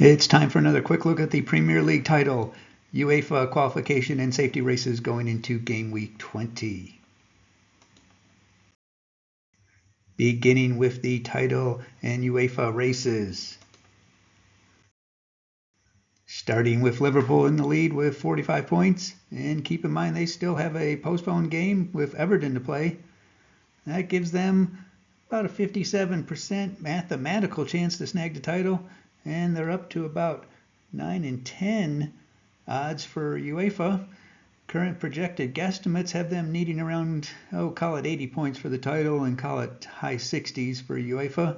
It's time for another quick look at the Premier League title, UEFA qualification and safety races going into Game Week 20. Beginning with the title and UEFA races. Starting with Liverpool in the lead with 45 points, and keep in mind they still have a postponed game with Everton to play. That gives them about a 57% mathematical chance to snag the title, and they're up to about 9 and 10 odds for UEFA. Current projected guesstimates have them needing around, call it 80 points for the title and call it high 60s for UEFA.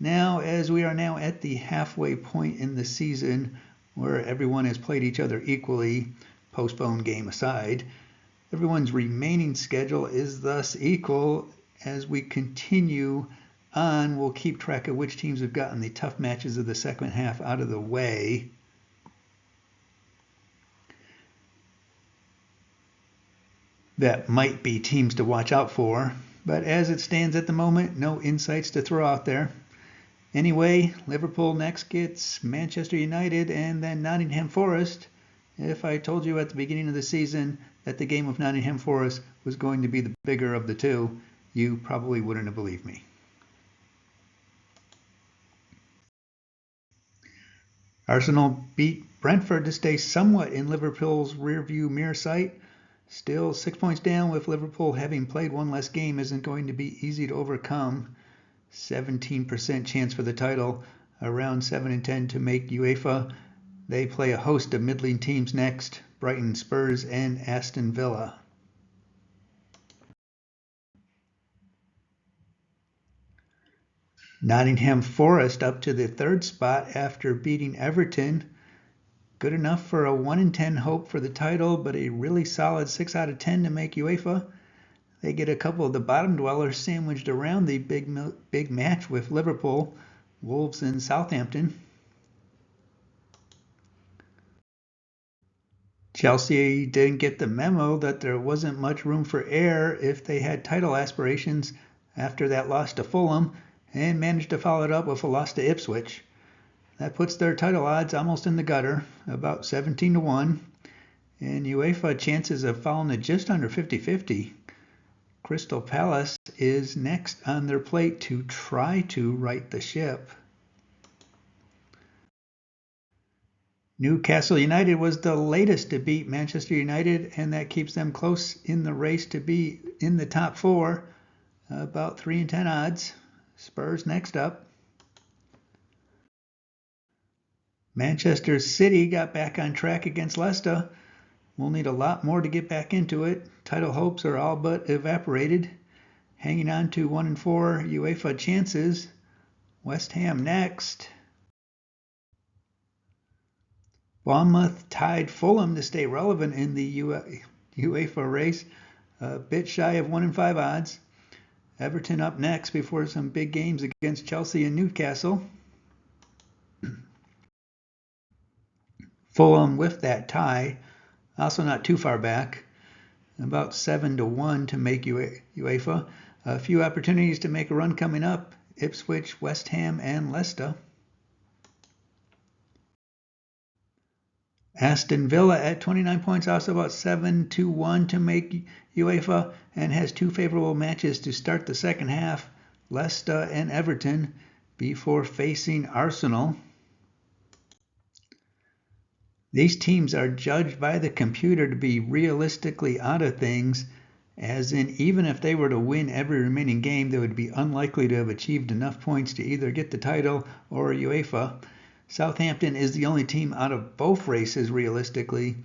Now, as we are now at the halfway point in the season where everyone has played each other equally, postponed game aside, everyone's remaining schedule is thus equal. As we continue on, we'll keep track of which teams have gotten the tough matches of the second half out of the way. That might be teams to watch out for, but as it stands at the moment, no insights to throw out there. Anyway, Liverpool next gets Manchester United and then Nottingham Forest. If I told you at the beginning of the season that the game of Nottingham Forest was going to be the bigger of the two, you probably wouldn't have believed me. Arsenal beat Brentford to stay somewhat in Liverpool's rearview mirror sight. Still 6 points down, with Liverpool having played one less game isn't going to be easy to overcome. 17% chance for the title, around 7 and 10 to make UEFA. They play a host of middling teams next, Brighton, Spurs, and Aston Villa. Nottingham Forest up to the third spot after beating Everton. Good enough for a 1 in 10 hope for the title, but a really solid 6 out of 10 to make UEFA. They get a couple of the bottom dwellers sandwiched around the big match with Liverpool, Wolves, and Southampton. Chelsea didn't get the memo that there wasn't much room for error if they had title aspirations after that loss to Fulham, and managed to follow it up with a loss to Ipswich. That puts their title odds almost in the gutter, about 17 to 1, and UEFA chances have fallen to just under 50-50. Crystal Palace is next on their plate to try to right the ship. Newcastle United was the latest to beat Manchester United, and that keeps them close in the race to be in the top four, about 3 and 10 odds. Spurs next up. Manchester City got back on track against Leicester. We'll need a lot more to get back into it. Title hopes are all but evaporated. Hanging on to 1 and 4 UEFA chances. West Ham next. Bournemouth tied Fulham to stay relevant in the UEFA race. A bit shy of 1 in 5 odds. Everton up next before some big games against Chelsea and Newcastle. Fulham with that tie, also not too far back, about 7 to 1 to make UEFA. A few opportunities to make a run coming up, Ipswich, West Ham, and Leicester. Aston Villa at 29 points, also about 7 to 1 to make UEFA, and has 2 favorable matches to start the second half, Leicester and Everton, before facing Arsenal. These teams are judged by the computer to be realistically out of things, as in even if they were to win every remaining game, they would be unlikely to have achieved enough points to either get the title or UEFA. Southampton is the only team out of both races realistically.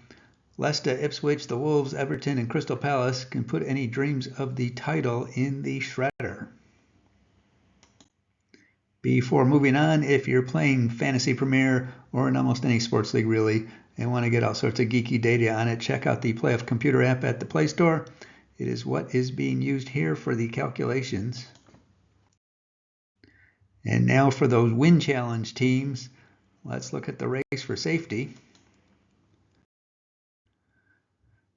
Leicester, Ipswich, the Wolves, Everton, and Crystal Palace can put any dreams of the title in the shredder. Before moving on, if you're playing Fantasy Premier or in almost any sports league really, and want to get all sorts of geeky data on it, check out the PlayoffComputer App at the Play Store. It is what is being used here for the calculations. And now for those win challenge teams, let's look at the race for safety.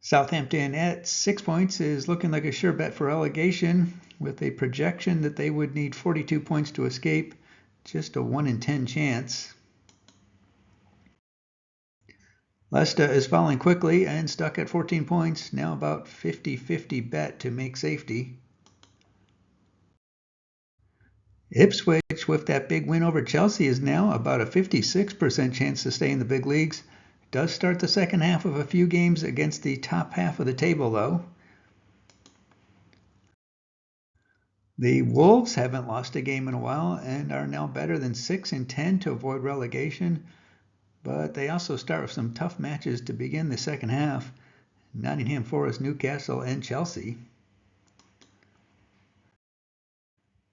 Southampton at 6 points is looking like a sure bet for relegation, with a projection that they would need 42 points to escape, just a 1 in 10 chance. Leicester is falling quickly and stuck at 14 points, now about 50-50 bet to make safety. Ipswich, with that big win over Chelsea, is now about a 56% chance to stay in the big leagues. Does start the second half of a few games against the top half of the table, though. The Wolves haven't lost a game in a while and are now better than 6-10 to avoid relegation, but they also start with some tough matches to begin the second half. Nottingham Forest, Newcastle, and Chelsea.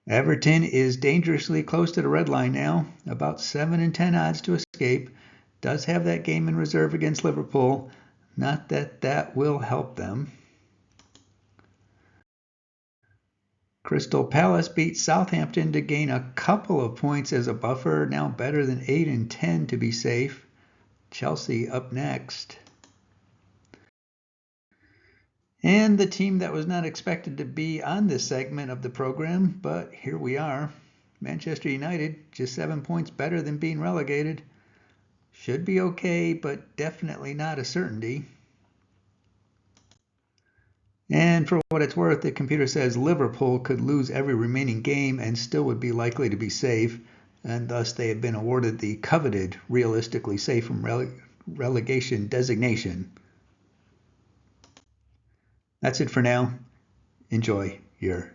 Everton is dangerously close to the red line now, about 7-10 odds to escape. Does have that game in reserve against Liverpool. Not that that will help them. Crystal Palace beat Southampton to gain a couple of points as a buffer, now better than 8-10 to be safe. Chelsea up next. And the team that was not expected to be on this segment of the program, but here we are. Manchester United, just 7 points better than being relegated. Should be okay, but definitely not a certainty. And for what it's worth, the computer says Liverpool could lose every remaining game and still would be likely to be safe, and thus they have been awarded the coveted realistically safe from relegation designation. That's it for now. Enjoy your